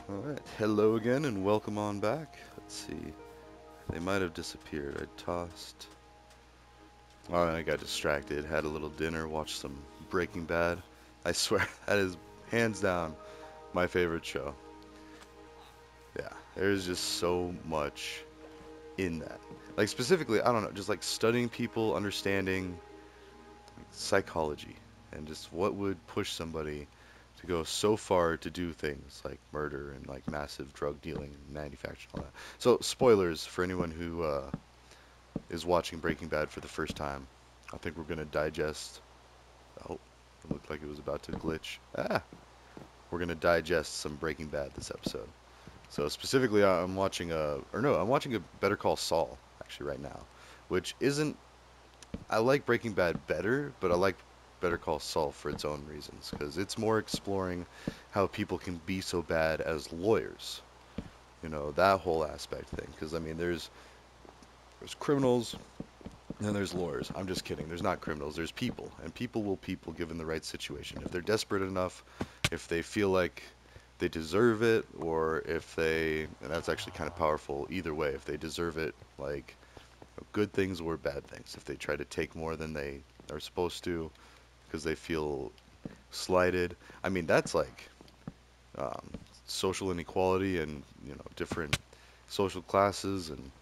Alright, hello again and welcome on back. Let's see. They might have disappeared. I tossed. Oh, I got distracted. Had a little dinner, watched some Breaking Bad. I swear, that is hands down my favorite show. Yeah, there's just so much in that. Like, specifically, I don't know, just like studying people, understanding psychology, and just what would push somebody to go so far to do things like murder and like massive drug dealing and manufacturing all that. So spoilers for anyone who is watching Breaking Bad for the first time. I think we're gonna digest. Oh, it looked like it was about to glitch. We're gonna digest some Breaking Bad this episode. So specifically, I'm watching I'm watching a Better Call Saul actually right now, which isn't. I like Breaking Bad better, but I like Better Call Saul for its own reasons because it's more exploring how people can be so bad as lawyers. You know, that whole aspect thing. Because I mean, there's criminals and then there's lawyers. I'm just kidding. There's not criminals. There's people, and people will people given the right situation. If they're desperate enough, if they feel like they deserve it, or if they, and that's actually kind of powerful either way. If they deserve it, like good things or bad things. If they try to take more than they are supposed to, because they feel slighted. I mean, that's like um, social inequality and different social classes and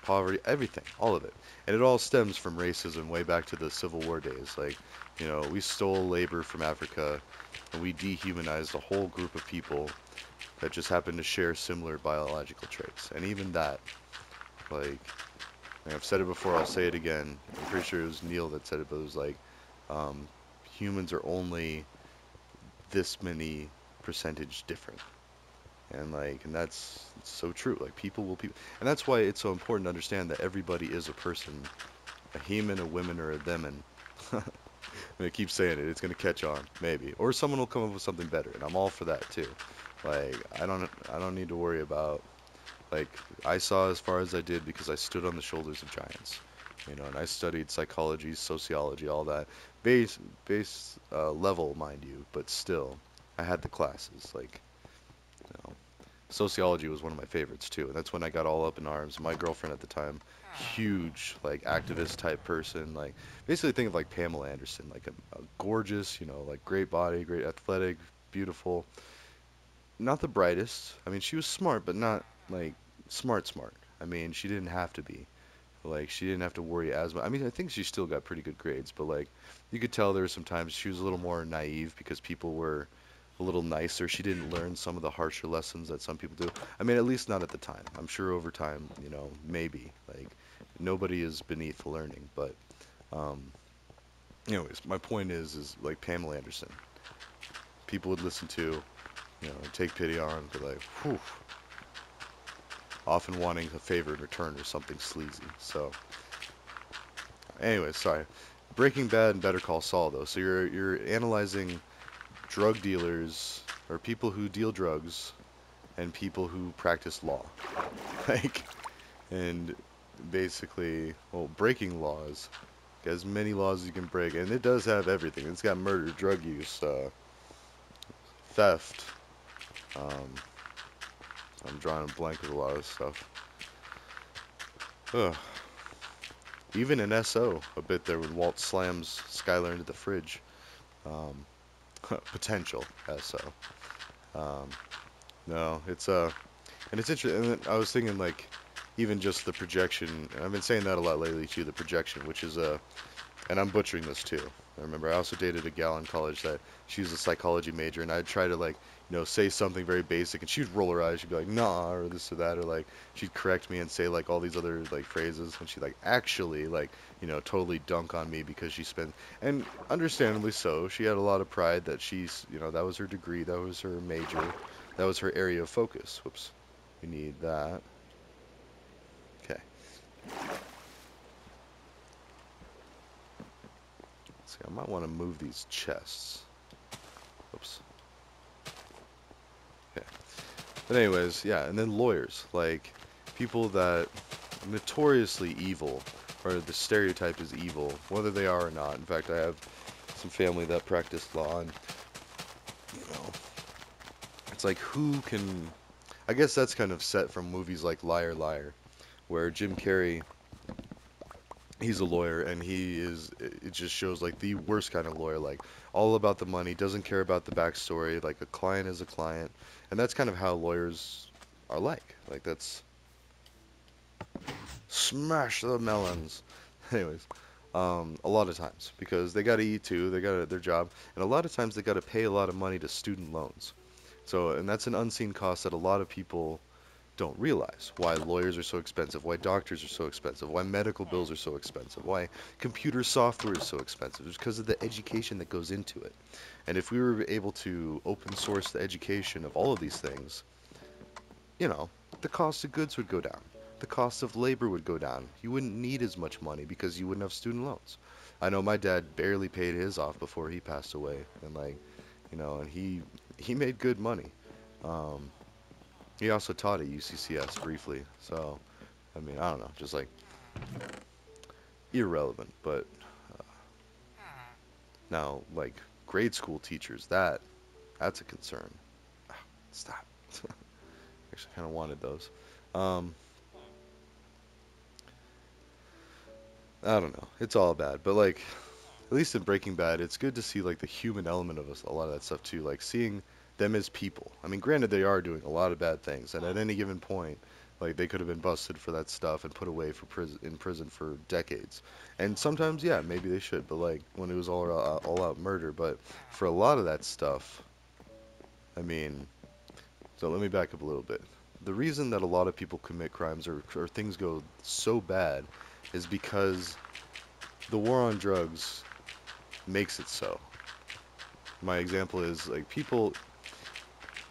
poverty, everything, all of it, and it all stems from racism way back to the Civil War days. Like, we stole labor from Africa, and we dehumanized a whole group of people that just happened to share similar biological traits. And even that, like, I've said it before, I'll say it again. I'm pretty sure it was Neil that said it, but it was like, um, humans are only this many percentage different. And that's so true. Like people will people, and that's why it's so important to understand that everybody is a person, a human, a woman, or a themin. I'm gonna keep saying it. It's gonna catch on, maybe, or someone will come up with something better, and I'm all for that too. Like I don't need to worry about like I saw as far as I did because I stood on the shoulders of giants, and I studied psychology, sociology, all that base level, mind you, but still, I had the classes like. You know, Sociology was one of my favorites too, and that's when I got all up in arms. My girlfriend at the time, huge like activist type person, like basically think of like Pamela Anderson, like a gorgeous, like great body, great athletic, beautiful. Not the brightest. I mean, she was smart, but not like smart smart. I mean, she didn't have to be. Like she didn't have to worry as much. I mean, I think she still got pretty good grades, but like you could tell there were some times she was a little more naive because people were a little nicer. She didn't learn some of the harsher lessons that some people do. I mean, at least not at the time. I'm sure over time, maybe. Like nobody is beneath learning, but um anyways, my point is like Pamela Anderson. People would listen to, take pity on, be like, whew, often wanting a favor in return or something sleazy. So, anyways, sorry. Breaking Bad and Better Call Saul though. So you're analyzing drug dealers or people who deal drugs and people who practice law. Like, and basically, well, breaking laws. As many laws as you can break, and it does have everything. It's got murder, drug use, theft. Um, I'm drawing a blank with a lot of stuff. Ugh. Even in SO, a bit there when Walt slams Skylar into the fridge. Um, Potential SO. Um, no, and it's interesting. And I was thinking like, even just the projection. And I've been saying that a lot lately too. The projection, which is and I'm butchering this too. I remember I also dated a gal in college that she was a psychology major, and I'd try to like, say something very basic, and she'd roll her eyes. She'd be like, "Nah," or this or that, or like she'd correct me and say like all these other like phrases, and she'd like actually like, totally dunk on me because she spent, and understandably so. She had a lot of pride that that was her degree, that was her major, that was her area of focus. Whoops, we need that. Okay. See, I might want to move these chests. Oops. Okay. But anyways, yeah, and then lawyers, like people that notoriously evil, or the stereotype is evil, whether they are or not. In fact, I have some family that practice law, and you know, it's like who can I guess that's kind of set from movies like Liar Liar, where Jim Carrey, he's a lawyer and it just shows like the worst kind of lawyer, like all about the money, doesn't care about the backstory, like a client is a client. And that's kind of how lawyers are like that's smash the melons. Anyways, a lot of times because they got to eat too, they got their job, and a lot of times they got to pay a lot of money to student loans. So, and that's an unseen cost that a lot of people don't realize. Why lawyers are so expensive, why doctors are so expensive, why medical bills are so expensive, why computer software is so expensive. It's because of the education that goes into it. And if we were able to open source the education of all of these things, you know, the cost of goods would go down. The cost of labor would go down. You wouldn't need as much money because you wouldn't have student loans. I know my dad barely paid his off before he passed away, and like, and he made good money. Um, he also taught at UCCS briefly, so I mean, I don't know, just like irrelevant. But now, like grade school teachers, that's a concern. Stop. Actually, kind of wanted those. Um, I don't know. It's all bad, but like at least in Breaking Bad, it's good to see like the human element of us, a lot of that stuff too. Like seeing them as people. I mean, granted they are doing a lot of bad things, and at any given point, like they could have been busted for that stuff and put away for prison for decades. And sometimes, yeah, maybe they should, but like when it was all out murder. But for a lot of that stuff, I mean, so let me back up a little bit. The reason that a lot of people commit crimes or things go so bad is because the war on drugs makes it so. My example is like people,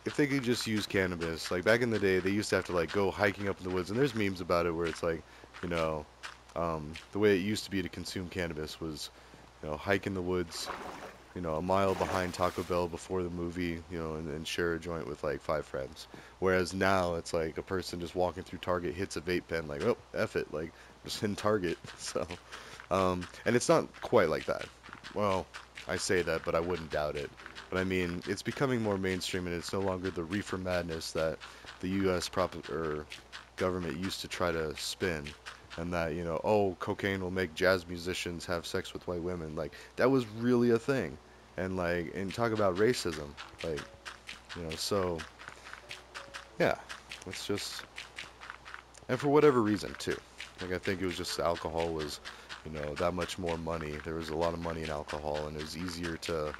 if they could just use cannabis, like back in the day, they used to have to like go hiking up in the woods, and there's memes about it where it's like, you know, the way it used to be to consume cannabis was, hike in the woods, a mile behind Taco Bell before the movie, and share a joint with like five friends. Whereas now it's like a person just walking through Target hits a vape pen, like, oh, F it, like, just in Target. So, and it's not quite like that. Well, I say that, but I wouldn't doubt it. But I mean, it's becoming more mainstream, and it's no longer the reefer madness that the U.S. or government used to try to spin, and that oh, cocaine will make jazz musicians have sex with white women. Like that was really a thing, and talk about racism, like so yeah, it's just and for whatever reason too. Like I think it was just alcohol was that much more money. There was a lot of money in alcohol, and it was easier to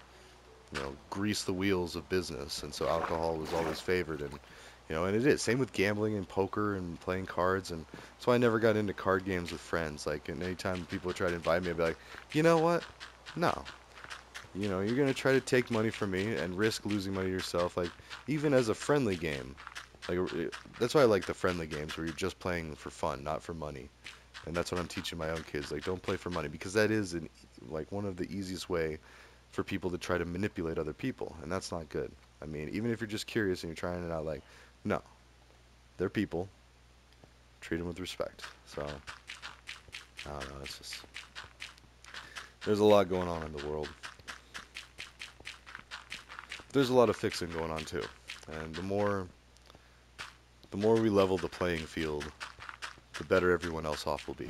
grease the wheels of business, and so alcohol was always favored, and and it is same with gambling and poker and playing cards, and that's why I never got into card games with friends. Like, and anytime people would try to invite me, I'd be like, you know what? No. You're gonna try to take money from me and risk losing money yourself. Like, even as a friendly game, like that's why I like the friendly games where you're just playing for fun, not for money. And that's what I'm teaching my own kids. Like, don't play for money because that is like one of the easiest way for people to try to manipulate other people, and that's not good. I mean, even if you're just curious and you're trying it out, like, no, they're people. Treat them with respect. So, I don't know. It's just there's a lot going on in the world. There's a lot of fixing going on too, and the more we level the playing field, the better everyone else off will be.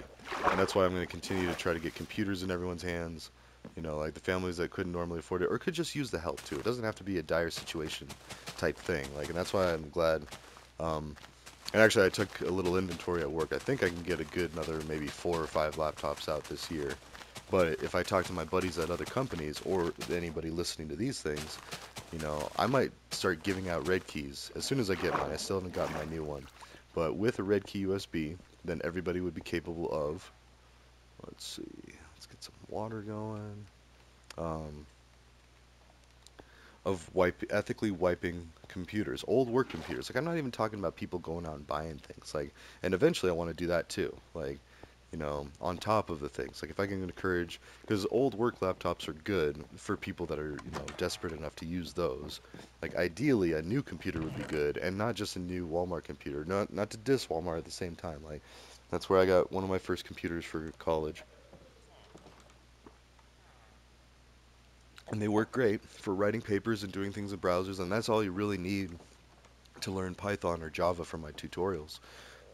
And that's why I'm going to continue to try to get computers in everyone's hands. Like the families that couldn't normally afford it, or could just use the help too. It doesn't have to be a dire situation type thing. Like, and that's why I'm glad. Um, and actually, I took a little inventory at work. I think I can get a good another maybe 4 or 5 laptops out this year. But if I talk to my buddies at other companies or anybody listening to these things, I might start giving out red keys as soon as I get mine. I still haven't gotten my new one. But with a red key USB, then everybody would be capable of, let's see, let's get some water going, um, of ethically wiping computers, old work computers. Like, I'm not even talking about people going out and buying things. Like, and eventually I want to do that too. Like, on top of the things. Like if I can encourage, because old work laptops are good for people that are, desperate enough to use those. Like ideally, a new computer would be good, and not just a new Walmart computer. Not to diss Walmart at the same time. Like that's where I got one of my first computers for college, and they work great for writing papers and doing things in browsers, and that's all you really need to learn Python or Java from my tutorials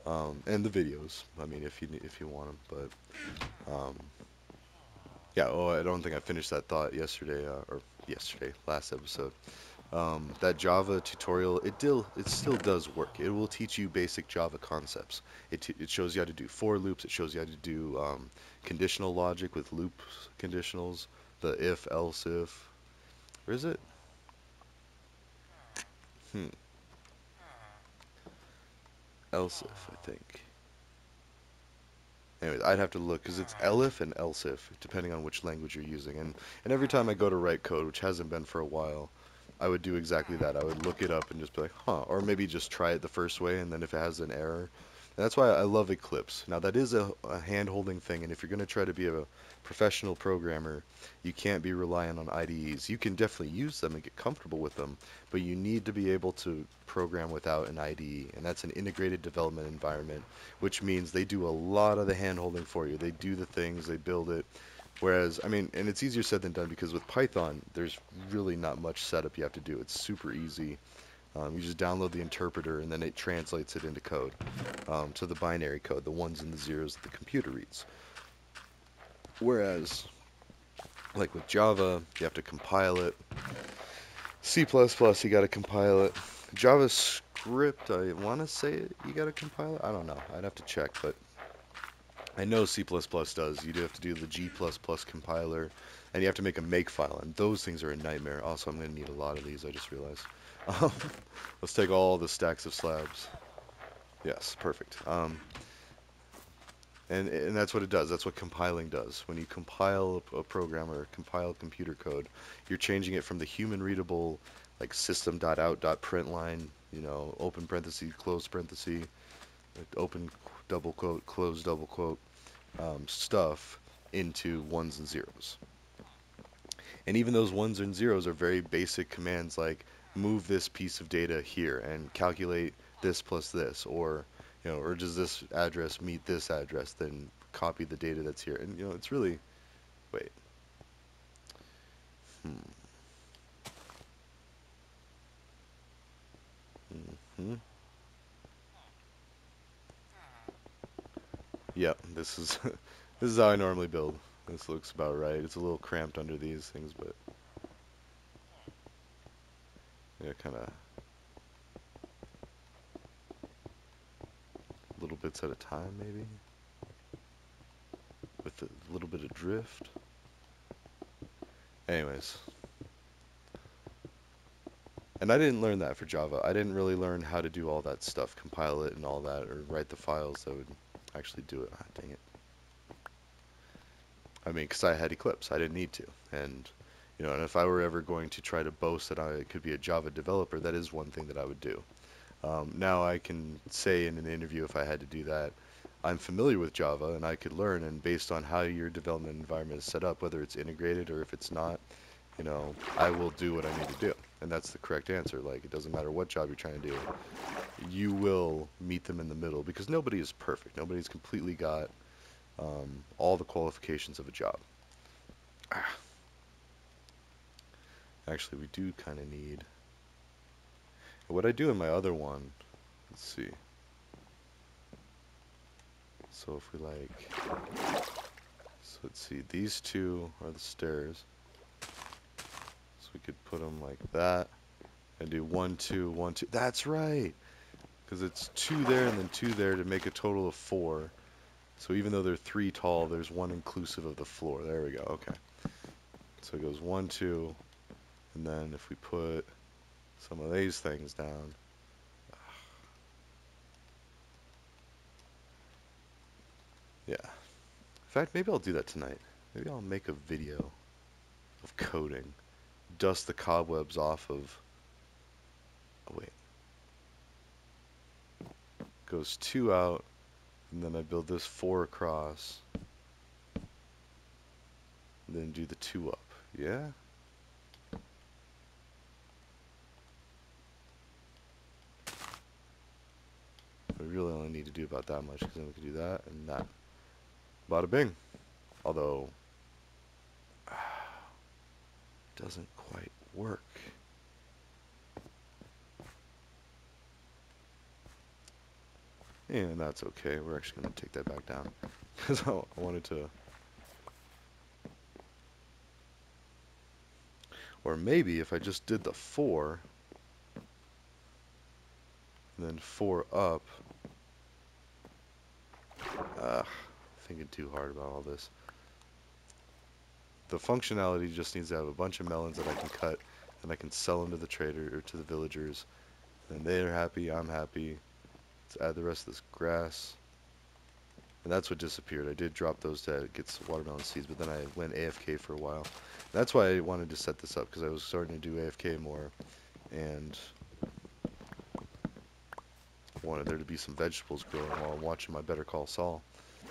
and the videos. I mean, if you want them, but yeah. Oh, I don't think I finished that thought yesterday or yesterday, last episode. That Java tutorial, it still does work. It will teach you basic Java concepts. It shows you how to do for loops. It shows you how to do conditional logic with loop conditionals, the if, else if. Or is it? Hmm. Else if, I think. Anyways, I'd have to look because it's elif and else if, depending on which language you're using. And every time I go to write code, which hasn't been for a while, I would do exactly that. I would look it up and just be like, huh, or maybe just try it the first way, and then if it has an error. And that's why I love Eclipse. Now that is a hand-holding thing, and if you're going to try to be a professional programmer, you can't be relying on IDEs. You can definitely use them and get comfortable with them, but you need to be able to program without an IDE, and that's an integrated development environment, which means they do a lot of the hand-holding for you. They do the things, they build it. Whereas, I mean, and it's easier said than done because with Python, there's really not much setup you have to do. It's super easy. You just download the interpreter and then it translates it into code, to the binary code, the ones and the zeros that the computer reads. Whereas, like with Java, you have to compile it. C++, you got to compile it. JavaScript, I want to say you got to compile it. I don't know. I'd have to check, but I know C++ does. You do have to do the G++ compiler, and you have to make a makefile, and those things are a nightmare. Also, I'm going to need a lot of these, I just realized. Um, let's take all the stacks of slabs. Yes, perfect. And that's what it does. That's what compiling does. When you compile a program or compile computer code, you're changing it from the human readable, like system.out.println, open parenthesis, close parenthesis, open double quote, close double quote, stuff into ones and zeros. And even those ones and zeros are very basic commands like move this piece of data here and calculate this plus this, or does this address meet this address, then copy the data that's here. And it's really, wait, hmm, hmm, yep, this is this is how I normally build. This looks about right. It's a little cramped under these things, but yeah, kind of little bits at a time, maybe, with a little bit of drift. Anyways, and I didn't learn that for Java. I didn't really learn how to do all that stuff, compile it and all that, or write the files that would actually do it. Ah, dang it. I mean, because I had Eclipse, I didn't need to. And if I were ever going to try to boast that I could be a Java developer, that is one thing that I would do. Now I can say in an interview if I had to do that, I'm familiar with Java and I could learn, and based on how your development environment is set up, whether it's integrated or if it's not, I will do what I need to do. And that's the correct answer. Like, it doesn't matter what job you're trying to do, you will meet them in the middle because nobody is perfect. Nobody's completely got all the qualifications of a job. Ah, actually, we do kind of need. What I do in my other one, let's see. So if we so let's see, these two are the stairs. So we could put them like that and do 1, 2, 1, 2. That's right, because it's 2 there and then 2 there to make a total of 4. So even though they're 3 tall, there's 1 inclusive of the floor. There we go. Okay. So it goes 1, 2, and then if we put some of these things down, yeah. In fact, maybe I'll do that tonight. Maybe I'll make a video of coding, dust the cobwebs off of. Oh wait, goes 2 out, and then I build this 4 across, and then do the 2 up. Yeah. We really only need to do about that much, because then we can do that and that. Bada bing. Although, doesn't quite work. And that's okay. We're actually going to take that back down. Because I wanted to... Or maybe if I just did the 4, and then 4 up... Thinking too hard about all this. The functionality just needs to have a bunch of melons that I can cut, and I can sell them to the trader, or to the villagers. And they're happy, I'm happy. Let's add the rest of this grass. And that's what disappeared. I did drop those to get some watermelon seeds, but then I went AFK for a while. That's why I wanted to set this up, because I was starting to do AFK more, and wanted there to be some vegetables growing while I'm watching my Better Call Saul.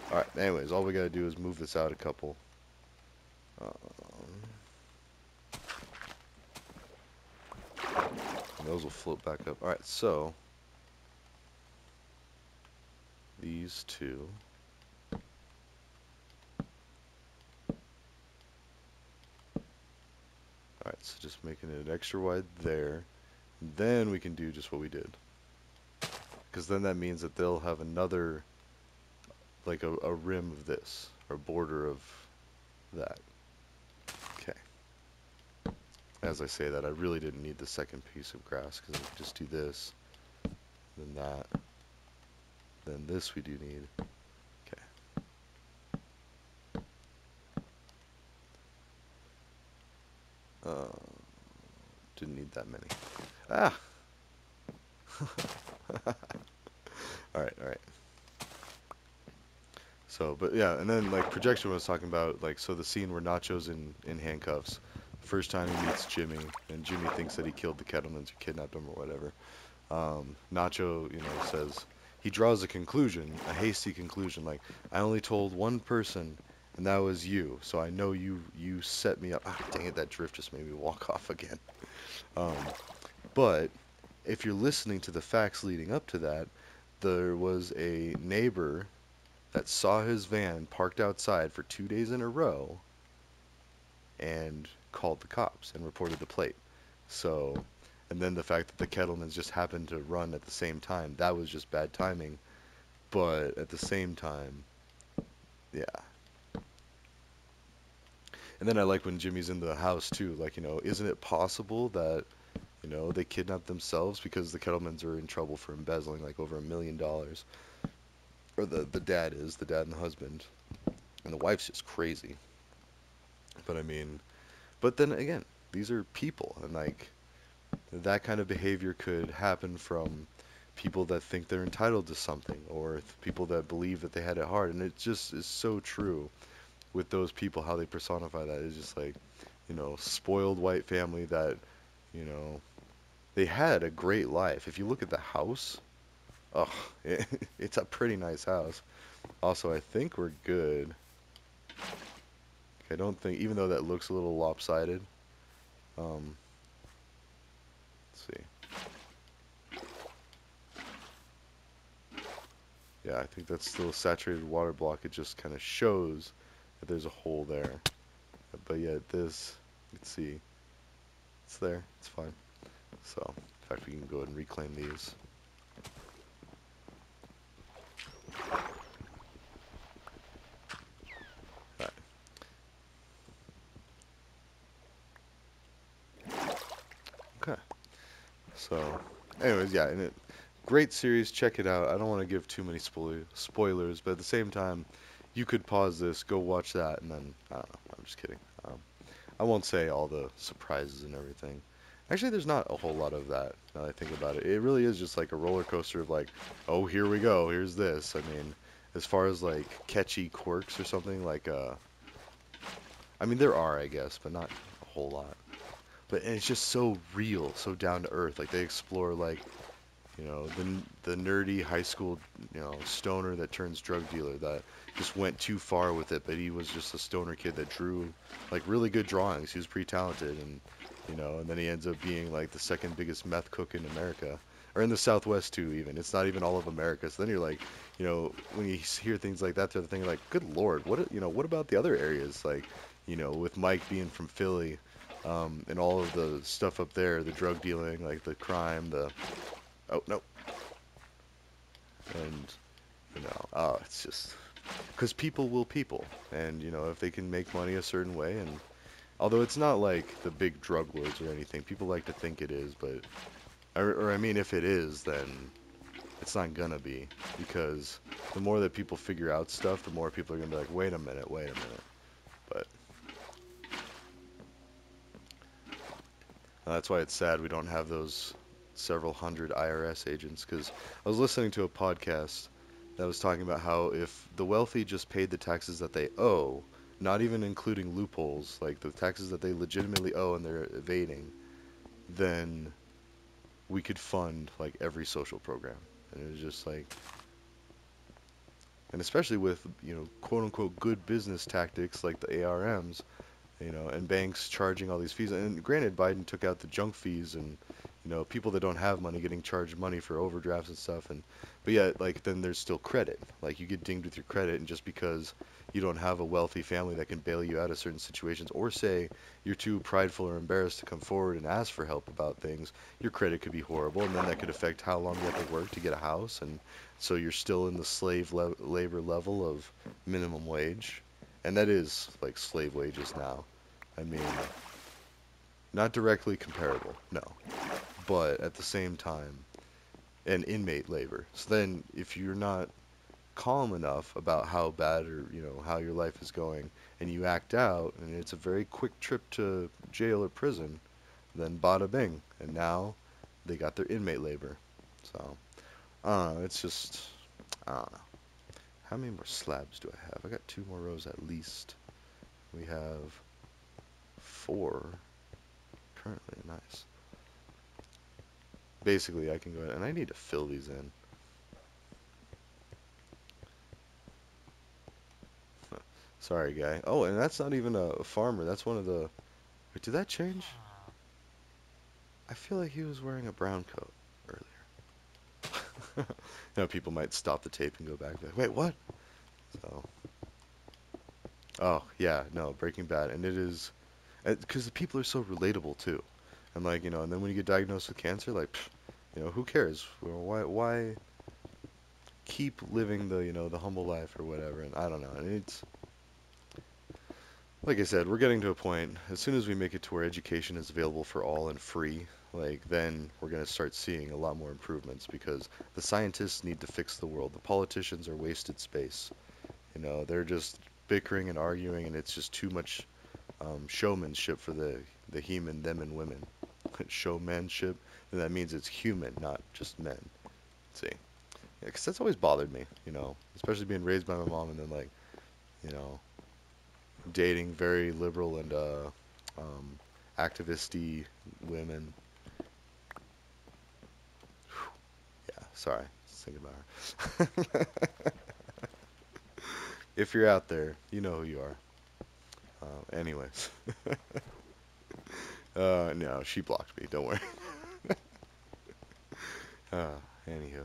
Alright, anyways, all we gotta do is move this out a couple. And those will float back up. Alright, so these two. Alright, so just making it extra wide there. Then we can do just what we did. Because then that means that they'll have another, like a rim of this, or border of that. Okay. As I say that, I really didn't need the second piece of grass, because I could just do this, then that, then this we do need. Okay. Didn't need that many. Ah! Alright, alright. So, but yeah, and then like Projection was talking about, like, so the scene where Nacho's in handcuffs. First time he meets Jimmy, and Jimmy thinks that he killed the Kettlemans or kidnapped him or whatever. Nacho, you know, says, he draws a conclusion, a hasty conclusion, like, I only told one person, and that was you, so I know you set me up. Ah, dang it, that drift just made me walk off again. But if you're listening to the facts leading up to that, there was a neighbor that saw his van parked outside for 2 days in a row and called the cops and reported the plate. So, and then the fact that the Kettlemans just happened to run at the same time, that was just bad timing. But at the same time, yeah. And then I like when Jimmy's in the house too, like, you know, isn't it possible that, you know, they kidnapped themselves because the Kettlemans are in trouble for embezzling like over $1 million. Or the dad is, the dad and the husband. And the wife's just crazy. But I mean, but then again, these are people, and like, that kind of behavior could happen from people that think they're entitled to something, or people that believe that they had it hard. And it just is so true with those people, how they personify that. It's just like, you know, spoiled white family that, you know, they had a great life. If you look at the house, oh, it's a pretty nice house. Also, I think we're good. I don't think, even though that looks a little lopsided, let's see. Yeah, I think that's still a saturated water block. It just kind of shows that there's a hole there. But yeah, this, let's see, it's there, it's fine. So, in fact, we can go ahead and reclaim these. Alright. Okay. So, anyways, yeah, and great series. Check it out. I don't want to give too many spoilers, but at the same time, you could pause this, go watch that, and then, I don't know, I'm just kidding. I won't say all the surprises and everything. Actually, there's not a whole lot of that, now that I think about it. It really is just like a roller coaster of like, oh, here we go, here's this. I mean, as far as like catchy quirks or something, like, I mean, there are, I guess, but not a whole lot. But and it's just so real, so down to earth. Like, they explore, like, you know, the nerdy high school, you know, stoner that turns drug dealer that just went too far with it, but he was just a stoner kid that drew like really good drawings. He was pretty talented, and you know, and then he ends up being like the second biggest meth cook in America, or in the Southwest too. Even it's not even all of America. So then you're like, you know, when you hear things like that, they're thinking like, good lord, what you know, what about the other areas? Like, you know, with Mike being from Philly, and all of the stuff up there, the drug dealing, like the crime, the oh, no. And It's just because people will people, and you know if they can make money a certain way, and although it's not like the big drug lords or anything, people like to think it is, but or I mean, if it is, then it's not gonna be because the more that people figure out stuff, the more people are gonna be like, wait a minute. But that's why it's sad we don't have those several hundred IRS agents. Because I was listening to a podcast that was talking about how if the wealthy just paid the taxes that they owe, not even including loopholes, like the taxes that they legitimately owe and they're evading, then we could fund like every social program. And it was just like, and especially with, you know, quote unquote good business tactics like the ARMs, you know, and banks charging all these fees. And granted, Biden took out the junk fees, and you know, people that don't have money getting charged money for overdrafts and stuff. And but yet, like, then there's still credit. Like, you get dinged with your credit, and just because you don't have a wealthy family that can bail you out of certain situations, or say you're too prideful or embarrassed to come forward and ask for help about things, your credit could be horrible, and then that could affect how long you have to work to get a house, and so you're still in the labor level of minimum wage. And that is like slave wages now. I mean, not directly comparable, no. But at the same time, an inmate labor. So then if you're not calm enough about how bad or, you know, how your life is going and you act out and it's a very quick trip to jail or prison, then bada bing. And now they got their inmate labor. So, I don't know, it's just, I don't know. How many more slabs do I have? I got 2 more rows at least. We have 4 currently. Nice. Basically, I can go ahead, and I need to fill these in. Sorry, guy. Oh, and that's not even a farmer. That's one of the... Wait, did that change? I feel like he was wearing a brown coat earlier. You know, people might stop the tape and go back. Like, wait, what? So... Oh, yeah, no, Breaking Bad. And it is... Because the people are so relatable, too. And, like, you know, and then when you get diagnosed with cancer, like, pff, you know, who cares? Well, why keep living the, you know, the humble life or whatever? And I don't know. And it's... Like I said, we're getting to a point, as soon as we make it to where education is available for all and free, like, then we're going to start seeing a lot more improvements because the scientists need to fix the world. The politicians are wasted space. You know, they're just bickering and arguing, and it's just too much showmanship for the human, them and women. Showmanship, and that means it's human, not just men. See? Yeah, 'cause that's always bothered me, you know, especially being raised by my mom and then, like, you know, dating very liberal and um, activist-y women. Yeah, sorry. Just thinking about her. If you're out there, you know who you are. Anyways. No, she blocked me. Don't worry. Uh, Anywho.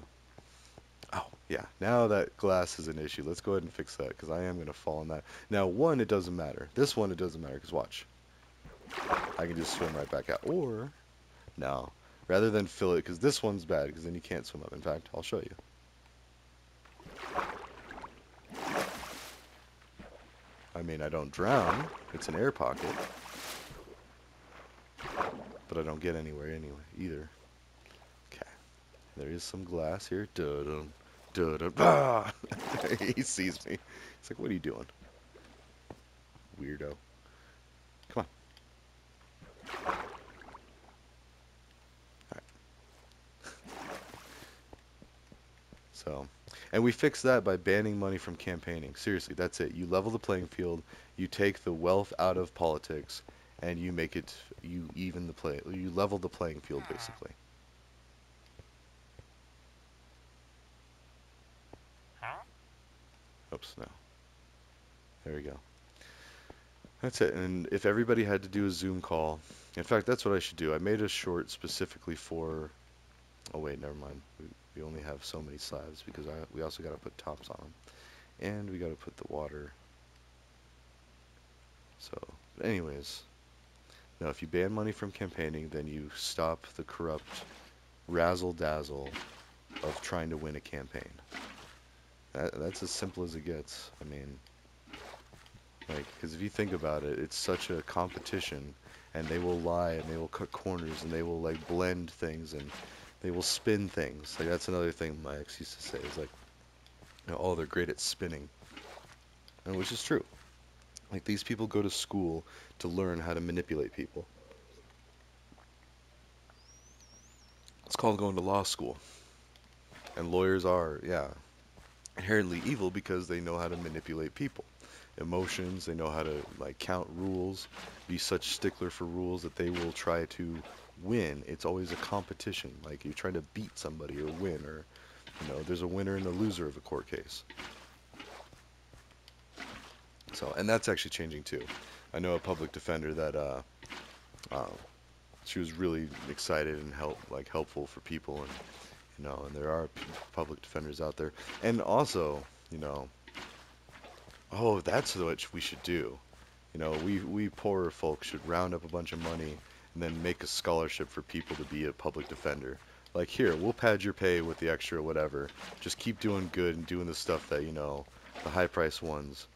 Oh, yeah. Now that glass is an issue, let's go ahead and fix that because I am going to fall in that. Now, one, it doesn't matter. This one, it doesn't matter because watch. I can just swim right back out. Or, no. Rather than fill it, because this one's bad because then you can't swim up. In fact, I'll show you. I mean, I don't drown. It's an air pocket. But I don't get anywhere anyway, either. Okay. There is some glass here. Dun-dun. Dun-dun. Ah! He sees me. He's like, what are you doing? Weirdo. Come on. Alright. So, and we fix that by banning money from campaigning. Seriously, that's it. You level the playing field, you take the wealth out of politics, and you make it, you even the play, you level the playing field, basically. Oops, no. There we go. That's it. And if everybody had to do a Zoom call, in fact, that's what I should do. I made a short specifically for, oh wait, never mind. We only have so many slabs because we also got to put tops on them. And we got to put the water. So, anyways, now if you ban money from campaigning, then you stop the corrupt razzle-dazzle of trying to win a campaign. That's as simple as it gets. I mean, like, because if you think about it, it's such a competition, and they will lie, and they will cut corners, and they will, like, blend things, and they will spin things. Like, that's another thing my ex used to say, is like, oh, they're great at spinning. And which is true. Like, these people go to school to learn how to manipulate people. It's called going to law school. And lawyers are, yeah, inherently evil because they know how to manipulate people. Emotions, they know how to, like, count rules, be such stickler for rules that they will try to win. It's always a competition. Like, you're trying to beat somebody or win, or, there's a winner and a loser of a court case. So, and that's actually changing too. I know a public defender that uh, she was really excited and helpful for people, and and there are public defenders out there. And also, you know, oh, that's what we should do. We poorer folks should round up a bunch of money and then make a scholarship for people to be a public defender. Like, here, we'll pad your pay with the extra whatever. Just keep doing good and doing the stuff that, the high price ones.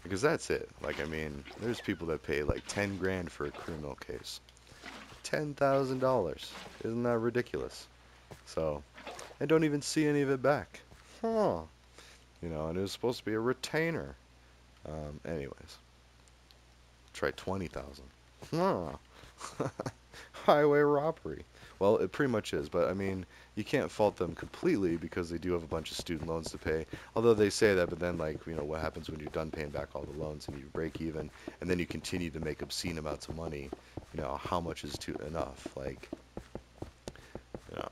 Because that's it. Like, I mean, there's people that pay like 10 grand for a criminal case. $10,000. Isn't that ridiculous? So, and don't even see any of it back. Huh. And it was supposed to be a retainer. Anyways, try 20,000. Huh. Highway robbery. Well, it pretty much is, but I mean, you can't fault them completely because they do have a bunch of student loans to pay. Although they say that, but then, like, what happens when you're done paying back all the loans and you break even, and then you continue to make obscene amounts of money? How much is too enough? Like, you know,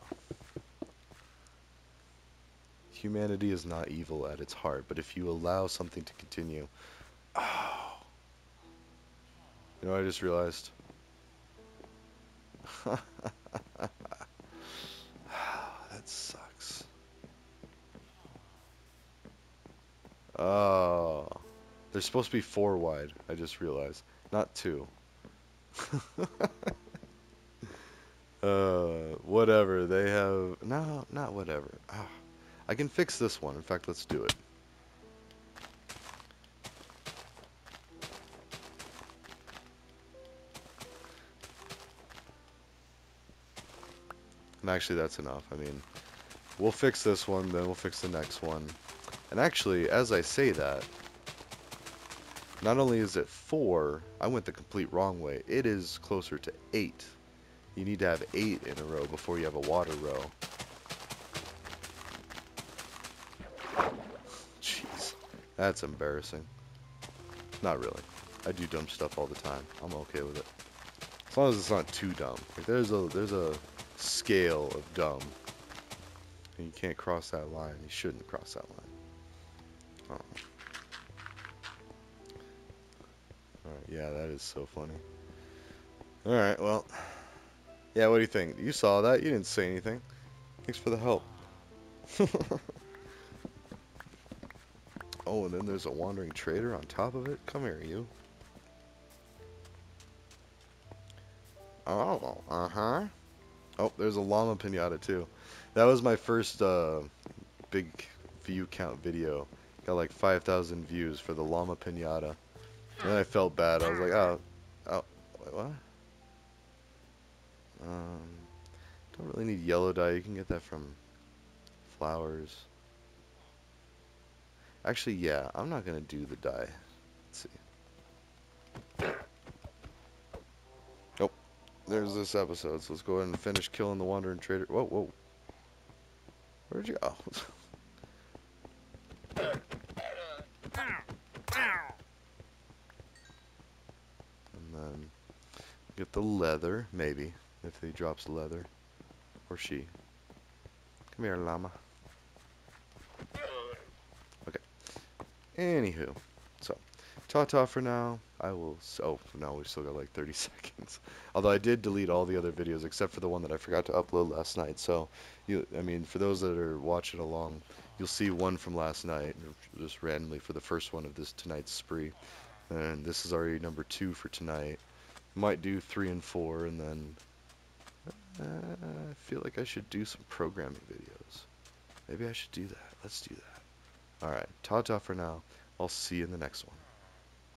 humanity is not evil at its heart, but if you allow something to continue, oh, I just realized. That sucks. Oh, they're supposed to be 4 wide. I just realized, not 2. Whatever. They have no, not whatever. I can fix this one. In fact, let's do it. And actually, that's enough. I mean, we'll fix this one, then we'll fix the next one. And actually, as I say that, not only is it 4, I went the complete wrong way. It is closer to 8. You need to have 8 in a row before you have a water row. Jeez, that's embarrassing. Not really. I do dumb stuff all the time. I'm okay with it. As long as it's not too dumb. Like, there's a scale of dumb. And you can't cross that line. You shouldn't cross that line. Oh. Alright, yeah, that is so funny. Alright, well. Yeah, what do you think? You saw that. You didn't say anything. Thanks for the help. Oh, and then there's a wandering trader on top of it? Come here, you. Oh, uh-huh. Oh, there's a llama pinata, too. That was my first big view count video. Got like 5,000 views for the llama pinata. And then I felt bad. I was like, oh, wait, what? Don't really need yellow dye. You can get that from flowers. Actually, yeah, I'm not gonna do the dye. Let's see. Nope. There's this episode. So let's go ahead and finish killing the wandering trader. Whoa, whoa. Where'd you go? And then get the leather, maybe, if he drops leather. Or she. Come here, llama. Okay. Anywho. So, ta-ta for now. I will... Oh, no, we still got like 30 seconds. Although I did delete all the other videos except for the one that I forgot to upload last night. So, I mean, for those that are watching along, you'll see one from last night, just randomly for the first one of this tonight's spree. And this is already number 2 for tonight. Might do 3 and 4, and then I feel like I should do some programming videos. Maybe I should do that. Let's do that. Alright, ta-ta for now. I'll see you in the next one.